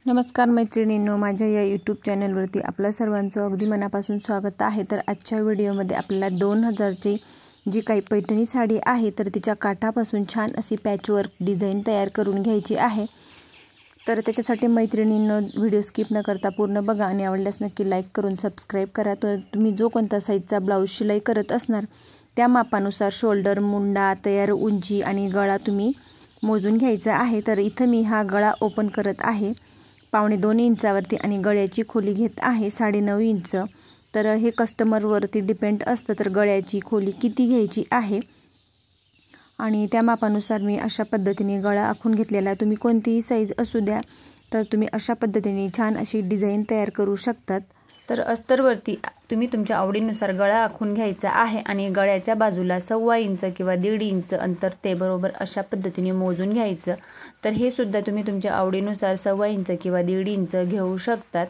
नमस्कार मैत्रिणींनो, माझ्या या यूट्यूब चॅनलवरती आपल्या सर्वांचं अगदी मनापासून स्वागत आहे। तर आजच्या व्हिडिओमध्ये आपल्याला 2000ची जी काही पैठणी साडी आहे तर तिच्या काठापासून छान अशी पॅचवर्क डिझाइन तयार करून घ्यायची आहे। तर त्याच्यासाठी मैत्रिणींनो व्हिडिओ स्किप न करता पूर्ण बघा आणि आवडल्यास नक्की लाईक करून सबस्क्राइब करा। तर तुम्ही जो कोणता साईजचा ब्लाउज शिलाई करत असणार त्या मापानुसार शोल्डर, मुंडा, तयार उंची आणि गळा तुम्ही मोजून घ्यायचा आहे। तर इथं मी हा गळा ओपन करत आहे 2.25 इंचावरती आणि गळ्याची खोली घेत आहे 9.5 इंच। तर हे कस्टमरवरती डिपेंड असतं तर गळ्याची खोली किती घ्यायची आहे आणि त्या मापानुसार मी अशा पद्धतीने गळा आखून घेतलेला आहे। तुम्ही कोणतीही साईज असू द्या तर तुम्ही अशा पद्धतीने छान अशी डिझाइन तयार करू शकतात। तर अस्तरवरती तुम्ही तुमच्या आवडीनुसार गळा आखून घ्यायचा आहे आणि गळ्याच्या बाजूला 1.25 इंच किंवा 1.5 इंच अंतर ते बरोबर अशा पद्धतीने मोजून घ्यायचं। तर हे सुद्धा तुम्ही तुमच्या आवडीनुसार 1.25 इंच किंवा 1.5 इंच घेऊ शकतात।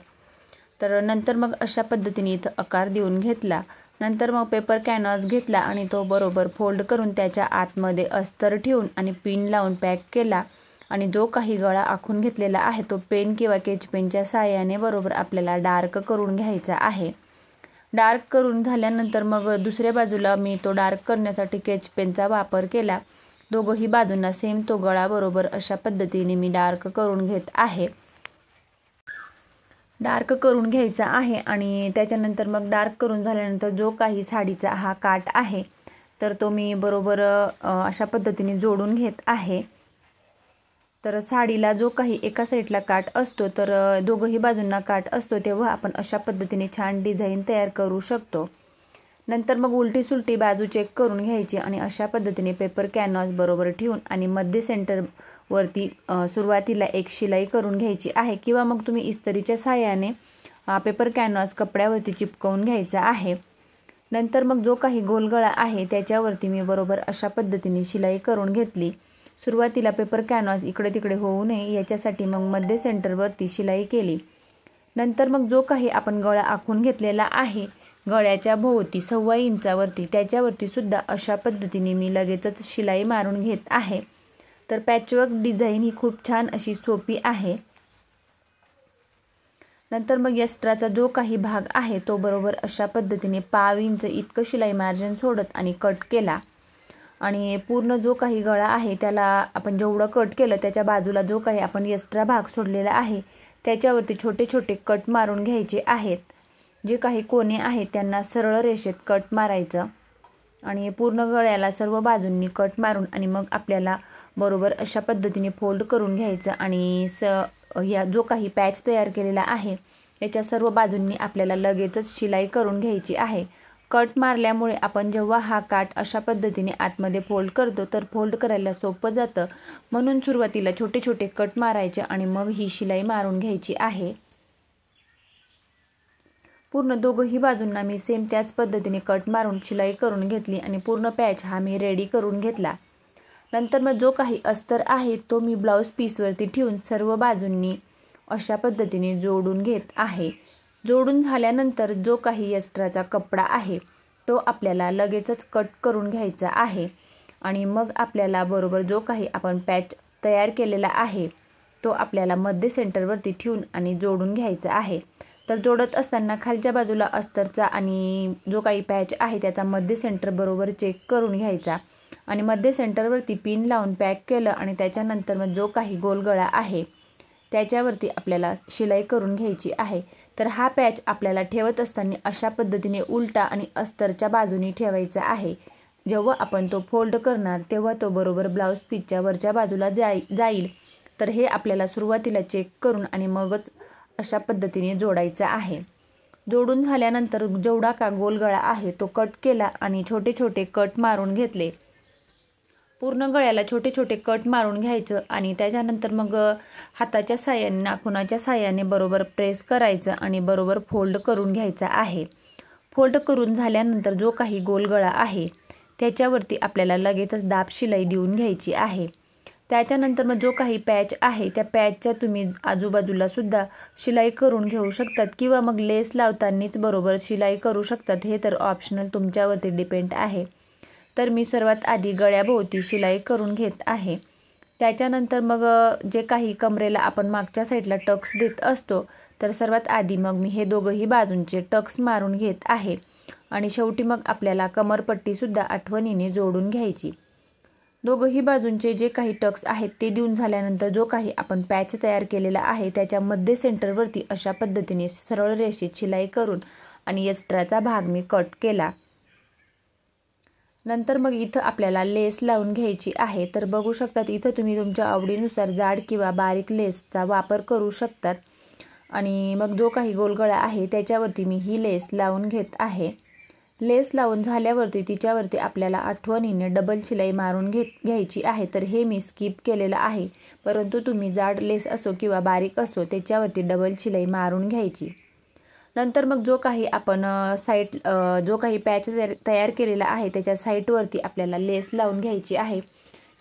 तर नंतर मग अशा पद्धतीने इथं आकार देऊन घेतला। नंतर मग पेपर कॅनव्हास घेतला आणि तो बरोबर फोल्ड करून त्याच्या आतमध्ये अस्तर ठेवून आणि पिन लावून पॅक केला आणि जो काही गळा आखून घेतलेला आहे तो पेन किंवा केच पेनच्या साहाय्याने बरोबर आपल्याला डार्क करून घ्यायचा आहे। डार्क करून झाल्यानंतर मग दुसऱ्या बाजूला मी तो डार्क करण्यासाठी केच पेनचा वापर केला। दोघही बाजूंना सेम तो गळा बरोबर अशा पद्धतीने मी डार्क करून घेत आहे। डार्क करून घ्यायचा आहे आणि त्याच्यानंतर मग डार्क करून झाल्यानंतर जो काही साडीचा हा काठ आहे तर तो मी बरोबर अशा पद्धतीने जोडून घेत आहे। तर साडीला जो काही एका साईडला काठ असतो तर दोघही बाजूंना काठ असतो तेव्हा आपण अशा पद्धतीने छान डिझाइन तयार करू शकतो। नंतर मग उलटी सुलटी बाजू चेक करून घ्यायची आणि अशा पद्धतीने पेपर कॅनव्हास बरोबर ठेवून आणि मध्य सेंटर वरती सुरुवातीला एक शिलाई करून घ्यायची आहे किंवा मग तुम्ही इस्त्रीच्या साहाय्याने पेपर कॅनव्हास कपड्यावरती चिपकवून घ्यायचा आहे। नंतर मग जो काही गोल गळा आहे त्याच्यावरती मी बरोबर अशा पद्धतीने शिलाई करून घेतली। सुरुवातीला पेपर कॅनव्हास इकडे तिकडे होऊ नये याच्यासाठी मग मध्य सेंटरवरती शिलाई केली। नंतर मग जो काही आपण गळा आखून घेतलेला आहे गळ्याच्या भोवती 1.25 इंचावरती त्याच्यावरती सुद्धा अशा पद्धतीने मी लगेचच शिलाई मारून घेत आहे। तर पॅचवर्क डिझाइन ही खूप छान अशी सोपी आहे। नंतर मग एक्स्ट्राचा जो काही भाग आहे तो बरोबर अशा पद्धतीने 1/2 इंच इतकं शिलाई मार्जिन सोडत आणि कट केला आणि पूर्ण जो काही गळा आहे त्याला आपण जेवढं कट केलं त्याच्या बाजूला जो काही आपण एक्स्ट्रा भाग सोडलेला आहे त्याच्यावरती छोटे छोटे कट मारून घ्यायचे आहेत। जे काही कोणे आहेत त्यांना सरळ रेषेत कट मारायचं आणि पूर्ण गळ्याला सर्व बाजूंनी कट मारून आणि मग आपल्याला बरोबर अशा पद्धतीने फोल्ड करून घ्यायचं आणि या जो काही पॅच तयार केलेला आहे याच्या सर्व बाजूंनी आपल्याला लगेचच शिलाई करून घ्यायची आहे। कट मारल्यामुळे आपण जेव्हा हा काठ अशा पद्धतीने आतमध्ये फोल्ड करतो तर फोल्ड करायला सोपं जातं, म्हणून सुरुवातीला छोटे छोटे कट मारायचे आणि मग ही शिलाई मारून घ्यायची आहे। पूर्ण दोघही बाजूंना मी सेम त्याच पद्धतीने कट मारून शिलाई करून घेतली आणि पूर्ण पॅच हा मी रेडी करून घेतला। नंतर मग जो काही अस्तर आहे तो मी ब्लाउज पीसवरती ठेवून सर्व बाजूंनी अशा पद्धतीने जोडून घेत आहे। जोडून झाल्यानंतर जो काही एक्स्ट्राचा कपडा आहे तो आपल्याला लगेचच कट करून घ्यायचा आहे आणि मग आपल्याला बरोबर जो काही आपण पॅच तयार केलेला आहे तो आपल्याला मध्य सेंटरवरती ठेवून आणि जोडून घ्यायचा आहे। तर जोडत असताना खालच्या बाजूला अस्तरचा आणि जो काही पॅच आहे त्याचा मध्य सेंटर बरोबर चेक करून घ्यायचा आणि मध्य सेंटरवरती पिन लावून पॅक केलं आणि त्याच्यानंतर मग जो काही गोल गळा आहे त्याच्यावरती आपल्याला शिलाई करून घ्यायची आहे। तर हा पॅच आपल्याला ठेवत असताना अशा पद्धतीने उलटा आणि अस्तरच्या बाजूनी ठेवायचा आहे। जेव्हा आपण तो फोल्ड करणार तेव्हा तो बरोबर ब्लाउज पीसच्या वरच्या बाजूला जाईल। तर हे आपल्याला सुरुवातीला चेक करून आणि मगच अशा पद्धतीने जोडायचा आहे। जोडून झाल्यानंतर जेवढा का गोल गळा आहे तो कट केला आणि छोटे छोटे कट मारून घेतले। पूर्ण गळ्याला छोटे छोटे कट मारून घ्यायचं आणि त्याच्यानंतर मग हाताच्या साहाय्याने नाखुनाच्या साहाय्याने बरोबर प्रेस करायचं आणि बरोबर फोल्ड करून घ्यायचा आहे। फोल्ड करून झाल्यानंतर जो काही गोल गळा आहे त्याच्यावरती आपल्याला लगेचच दाब शिलाई देऊन घ्यायची आहे। त्याच्यानंतर मग जो काही पॅच आहे त्या पॅचच्या तुम्ही आजूबाजूला सुद्धा शिलाई करून घेऊ शकतात किंवा मग लेस लावतानाच बरोबर शिलाई करू शकतात, हे तर ऑप्शनल तुमच्यावरती डिपेंड आहे। तर मी सर्वात आधी गळ्याभोवती शिलाई करून घेत आहे। त्याच्यानंतर मग जे काही कमरेला आपण मागच्या साईडला टक्स देत असतो, तर सर्वात आधी मग मी हे दोघंही बाजूंचे टक्स मारून घेत आहे आणि शेवटी मग आपल्याला कमरपट्टीसुद्धा आठवणीने जोडून घ्यायची। दोघंही बाजूंचे जे काही टक्स आहेत ते देऊन झाल्यानंतर जो काही आपण पॅच तयार केलेला आहे त्याच्या मध्य सेंटरवरती अशा पद्धतीने सरळ रेषेत शिलाई करून आणि एक्स्ट्राचा भाग मी कट केला। नंतर मग इथं आपल्याला लेस लावून घ्यायची आहे। तर बघू शकतात इथं तुम्ही तुमच्या आवडीनुसार जाड किंवा बारीक लेसचा वापर करू शकतात आणि मग जो काही गोलगळा आहे त्याच्यावरती मी ही लेस लावून घेत आहे। लेस लावून झाल्यावरती तिच्यावरती आपल्याला आठवणीने डबल शिलाई मारून घ्यायची आहे। तर हे मी स्किप केलेलं आहे, परंतु तुम्ही जाड लेस असो किंवा बारीक असो त्याच्यावरती डबल शिलाई मारून घ्यायची। नंतर मग जो काही आपण जो काही पॅच तयार केलेला आहे त्याच्या साईडवरती आपल्याला लेस लावून घ्यायची आहे।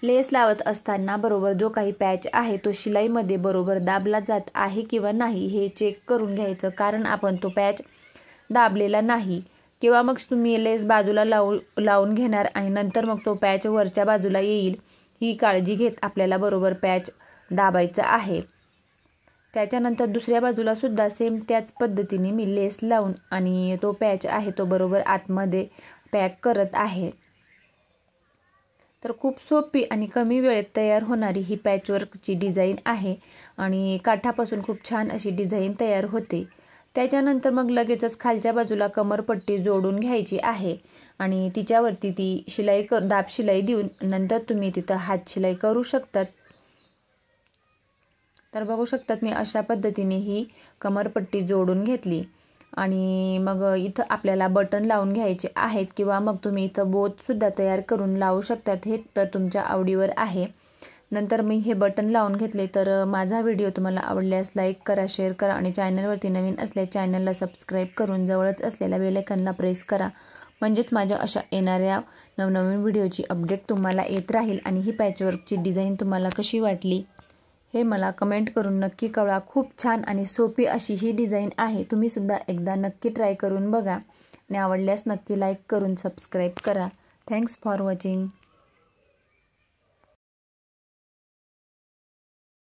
लेस लावत असताना बरोबर जो काही पॅच आहे तो शिलाईमध्ये बरोबर दाबला जात आहे किंवा नाही हे चेक करून घ्यायचं, कारण आपण तो पॅच दाबलेला नाही किंवा मग तुम्ही लेस बाजूला लावून घेणार आणि नंतर मग तो पॅच वरच्या बाजूला येईल ही काळजी घेत आपल्याला बरोबर पॅच दाबायचा आहे। त्याच्यानंतर दुसऱ्या बाजूला सुद्धा सेम त्याच पद्धतीने मी लेस लावून आणि तो पॅच आहे तो बरोबर आतमध्ये पॅक करत आहे। तर खूप सोपी आणि कमी वेळेत तयार होणारी ही पॅचवर्कची डिझाईन आहे आणि काठापासून खूप छान अशी डिझाईन तयार होते। त्याच्यानंतर मग लगेचच खालच्या बाजूला कमरपट्टी जोडून घ्यायची आहे आणि तिच्यावरती ती दाब शिलाई देऊन नंतर तुम्ही तिथं हात शिलाई करू शकतात। तर बघू शकतात मी अशा पद्धतीने ही कमरपट्टी जोडून घेतली आणि मग इथं आपल्याला बटन लावून घ्यायचे आहेत किंवा मग तुम्ही इथं बोतसुद्धा तयार करून लावू शकतात, हे तर तुमच्या आवडीवर आहे। नंतर मी हे बटन लावून घेतले। तर माझा व्हिडिओ तुम्हाला आवडल्यास लाईक करा, शेअर करा आणि चॅनलवरती नवीन असल्यास चॅनलला सबस्क्राईब करून जवळच असलेल्या बेल आयकॉनला प्रेस करा, म्हणजेच माझ्या अशा येणाऱ्या नवनवीन व्हिडिओची अपडेट तुम्हाला येत राहील। आणि ही पॅचवर्कची डिझाईन तुम्हाला कशी वाटली हे मला कमेंट करून नक्की कळवा। खूप छान आणि सोपी अशी ही डिझाईन आहे, तुम्ही सुद्धा एकदा नक्की ट्राय करून बघा आणि आवडल्यास नक्की लाईक करून सबस्क्राईब करा। Thanks for watching.